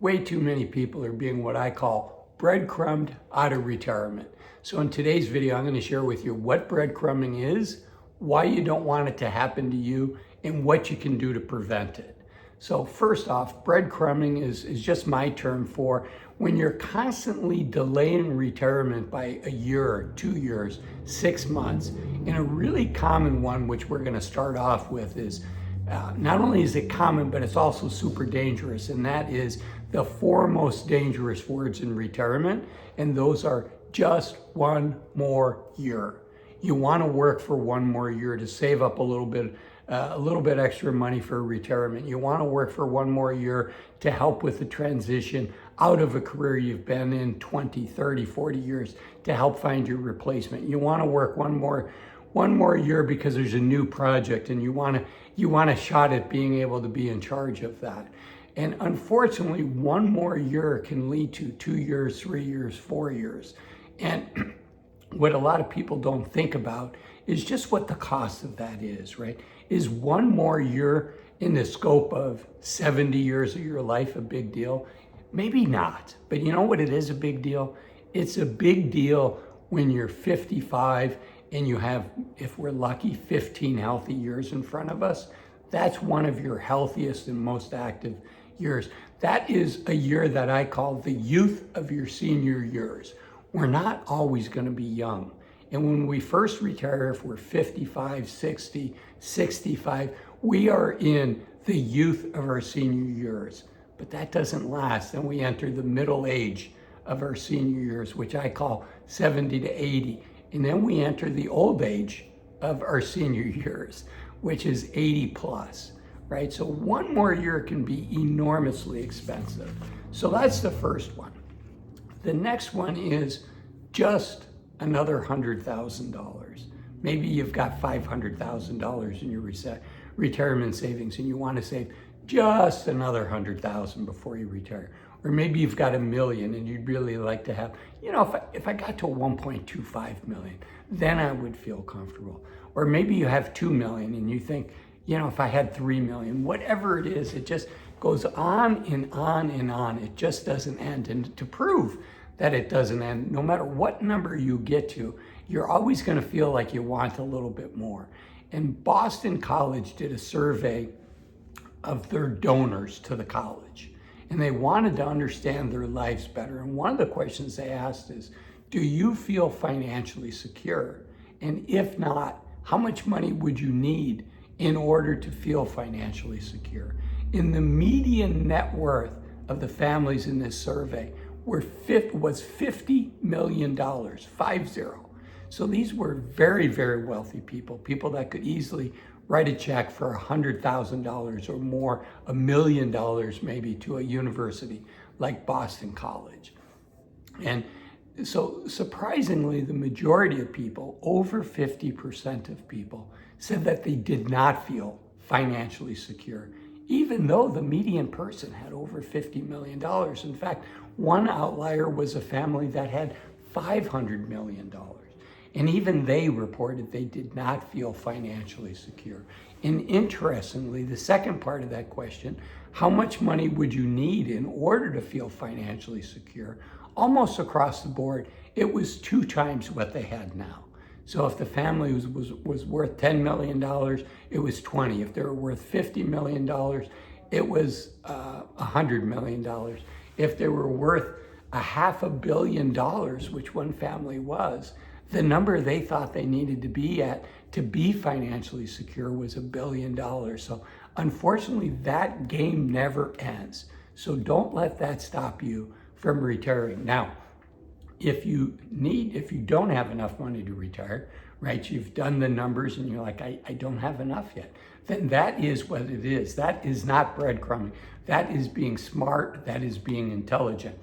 way too many people are being what I call breadcrumbed out of retirement. So in today's video, I'm going to share with you what breadcrumbing is, why you don't want it to happen to you, and what you can do to prevent it. So first off, breadcrumbing is just my term for when you're constantly delaying retirement by a year, 2 years, 6 months. And a really common one, which we're going to start off with, is not only is it common, but it's also super dangerous. And that is the four most dangerous words in retirement. And those are just one more year. You want to work for one more year to save up a little bit extra money for retirement. You want to work for one more year to help with the transition out of a career you've been in 20, 30, 40 years to help find your replacement. You want to work one more year because there's a new project and you want a shot at being able to be in charge of that. And unfortunately, one more year can lead to 2 years, 3 years, 4 years. And what a lot of people don't think about is just what the cost of that is, right? Is one more year in the scope of 70 years of your life a big deal? Maybe not, but you know what it is a big deal? It's a big deal when you're 55 and you have, if we're lucky, 15 healthy years in front of us. That's one of your healthiest and most active years. That is a year that I call the youth of your senior years. We're not always going to be young. And when we first retire, if we're 55, 60, 65, we are in the youth of our senior years. But that doesn't last. Then we enter the middle age of our senior years, which I call 70 to 80. And then we enter the old age of our senior years, which is 80 plus, right? So one more year can be enormously expensive. So that's the first one. The next one is just another $100,000. Maybe you've got $500,000 in your retirement savings and you want to save just another $100,000 before you retire. Or maybe you've got $1 million and you'd really like to have, if I got to 1.25 million, then I would feel comfortable. Or maybe you have 2 million and you think, if I had 3 million, whatever it is, it just goes on and on and on. It just doesn't end. And to prove that it doesn't end, no matter what number you get to, you're always going to feel like you want a little bit more. And Boston College did a survey of their donors to the college, and they wanted to understand their lives better. And one of the questions they asked is, do you feel financially secure? And if not, how much money would you need in order to feel financially secure? In the median net worth of the families in this survey was $50 million, 50. So these were very, very wealthy people that could easily write a check for $100,000 or more, $1 million maybe, to a university like Boston College. And so surprisingly, the majority of people, over 50% of people, said that they did not feel financially secure, even though the median person had over $50 million. In fact, one outlier was a family that had $500 million. And even they reported they did not feel financially secure. And interestingly, the second part of that question, how much money would you need in order to feel financially secure? Almost across the board, it was 2 times what they had now. So if the family was worth $10 million, it was 20. If they were worth $50 million, it was $100 million. If they were worth $500 million, which one family was, the number they thought they needed to be at to be financially secure was $1 billion. So unfortunately, that game never ends. So don't let that stop you from retiring. Now, if you don't have enough money to retire, right, you've done the numbers and you're like, I don't have enough yet, then that is what it is. That is not breadcrumbing. That is being smart. That is being intelligent.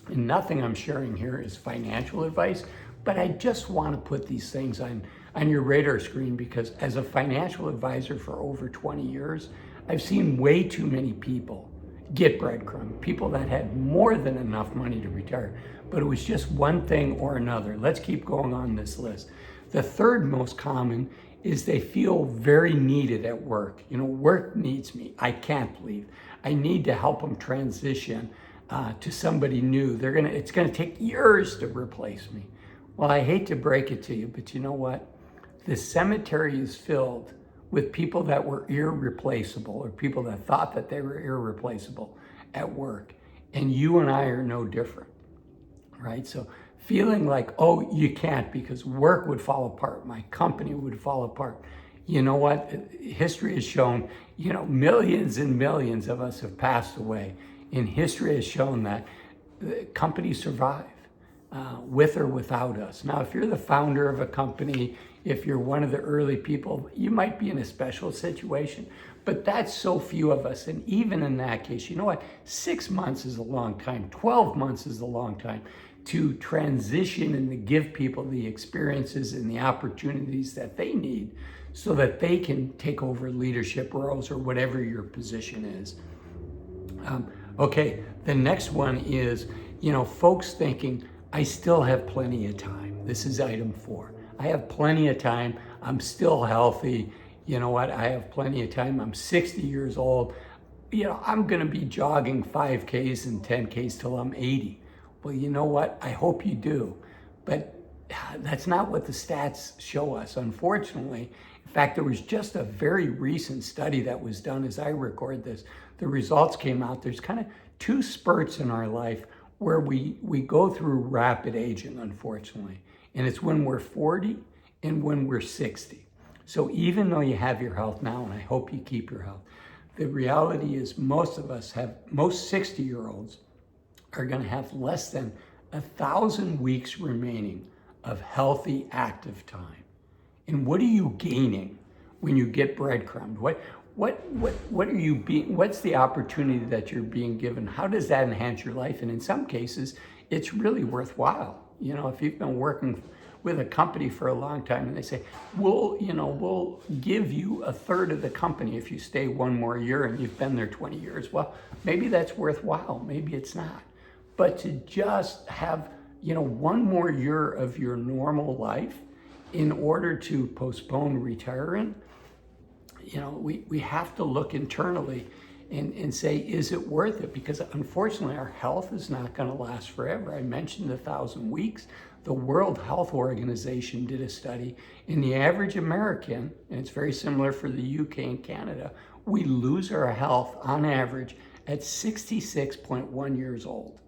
And nothing I'm sharing here is financial advice, but I just want to put these things on your radar screen because as a financial advisor for over 20 years, I've seen way too many people get breadcrumbed, people that had more than enough money to retire, but it was just one thing or another. Let's keep going on this list. The third most common is they feel very needed at work. You know, work needs me. I can't leave. I need to help them transition to somebody new. It's gonna take years to replace me. Well, I hate to break it to you, but you know what? The cemetery is filled with people that were irreplaceable, or people that thought that they were irreplaceable at work. And you and I are no different, right? So feeling like, oh, you can't because work would fall apart, my company would fall apart. You know what? History has shown, you know, millions and millions of us have passed away. And history has shown that companies survive with or without us. Now, if you're the founder of a company, if you're one of the early people, you might be in a special situation, but that's so few of us. And even in that case, you know what? 6 months is a long time. 12 months is a long time to transition and to give people the experiences and the opportunities that they need so that they can take over leadership roles or whatever your position is. Okay, the next one is, you know, folks thinking, I still have plenty of time. This is item 4. I have plenty of time. I'm still healthy. You know what? I have plenty of time. I'm 60 years old. You know, I'm going to be jogging 5Ks and 10Ks till I'm 80. Well, you know what? I hope you do. But that's not what the stats show us, unfortunately. In fact, there was just a very recent study that was done as I record this. The results came out. There's kind of 2 spurts in our life where we go through rapid aging, unfortunately. And it's when we're 40 and when we're 60. So even though you have your health now, and I hope you keep your health, the reality is most 60-year-olds are going to have less than 1,000 weeks remaining of healthy, active time. And what are you gaining when you get breadcrumbed? What are you being? What's the opportunity that you're being given? How does that enhance your life? And in some cases, it's really worthwhile. You know, if you've been working with a company for a long time and they say, we'll give you 1/3 of the company if you stay 1 more year and you've been there 20 years. Well, maybe that's worthwhile. Maybe it's not. But to just have, 1 more year of your normal life in order to postpone retiring, we have to look internally and say, is it worth it? Because unfortunately, our health is not going to last forever. I mentioned 1,000 weeks. The World Health Organization did a study, and the average American, and it's very similar for the UK and Canada, we lose our health on average at 66.1 years old.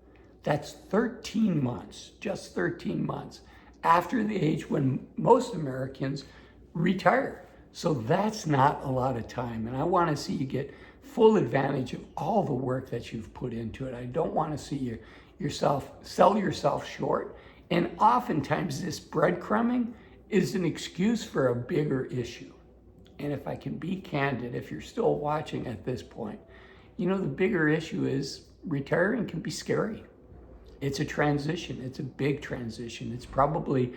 That's 13 months, just 13 months after the age when most Americans retire. So that's not a lot of time. And I want to see you get full advantage of all the work that you've put into it. I don't want to see sell yourself short. And oftentimes this breadcrumbing is an excuse for a bigger issue. And if I can be candid, if you're still watching at this point, the bigger issue is retiring can be scary. It's a transition. It's a big transition. It's probably,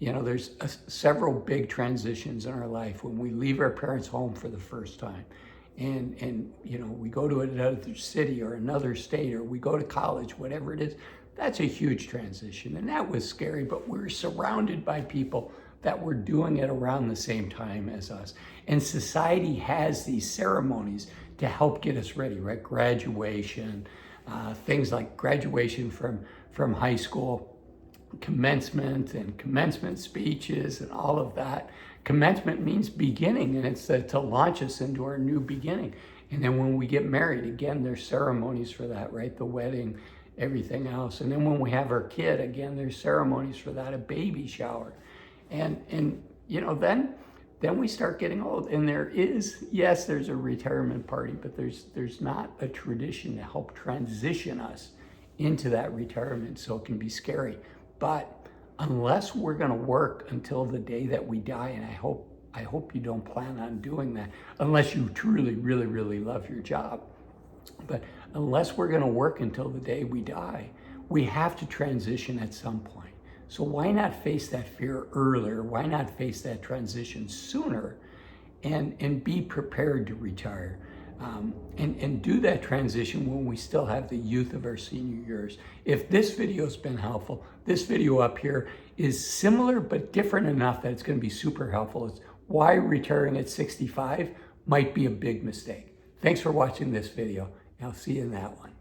there's several big transitions in our life when we leave our parents' home for the first time. And we go to another city or another state, or we go to college, whatever it is. That's a huge transition. And that was scary, but we're surrounded by people that were doing it around the same time as us. And society has these ceremonies to help get us ready, right? Graduation, things like graduation from high school, commencement and commencement speeches and all of that. Commencement means beginning, and it's to launch us into our new beginning. And then when we get married, again, there's ceremonies for that, right? The wedding, everything else. And then when we have our kid, again, there's ceremonies for that, a baby shower. And then we start getting old. And there's a retirement party, but there's not a tradition to help transition us into that retirement, so it can be scary. But unless we're going to work until the day that we die, and I hope you don't plan on doing that unless you truly, really, really love your job. But unless we're going to work until the day we die, we have to transition at some point. So why not face that fear earlier? Why not face that transition sooner and be prepared to retire? And do that transition when we still have the youth of our senior years. If this video has been helpful, this video up here is similar but different enough that it's going to be super helpful. It's why retiring at 65 might be a big mistake. Thanks for watching this video, and I'll see you in that one.